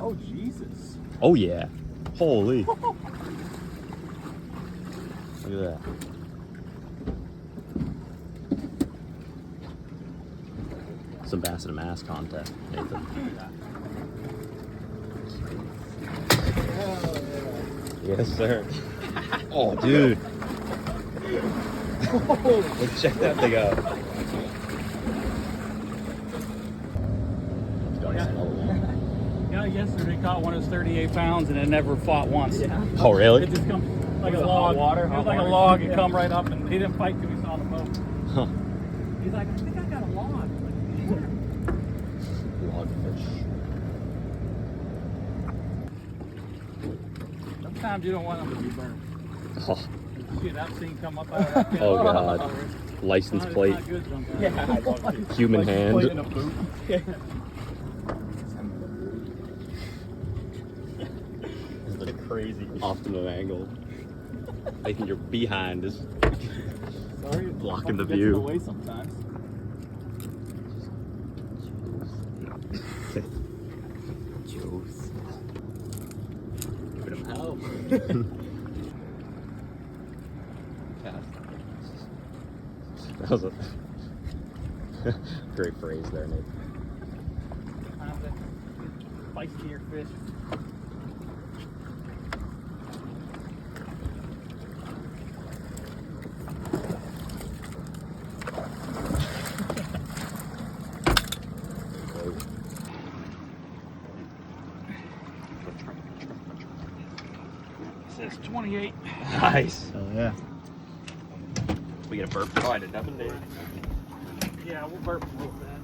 Oh, Jesus. Oh, yeah. Holy. Look at that. Some Basset and Mass content, Nathan. Yes, sir. Oh, dude. Let's check that thing out. Yeah, yesterday caught one that's 38 pounds and it never fought once. Yeah. Oh, really? It just comes like a Was it log. hot water? It was Hot like a water? log. It Yeah. come right up and he didn't fight till he saw the boat. Huh. He's like, I think I got a log. I'm like, sure. Logfish. Sometimes you don't want them to be burned. Oh, Shit, I've seen come up out of that pit. oh God. License It's plate. not good sometimes. Yeah. Human hand. Playing in a boot. It's like crazy. Often an angle. Making your behind is Sorry, blocking the gets in view. way sometimes. Juice. Giving him hell. That was a great phrase there, Nate. Sometimes it's spicier fish. It says 28. Nice. Oh, yeah. We get a burp. Oh, I did nothing, Dave. Yeah, we'll burp real fast.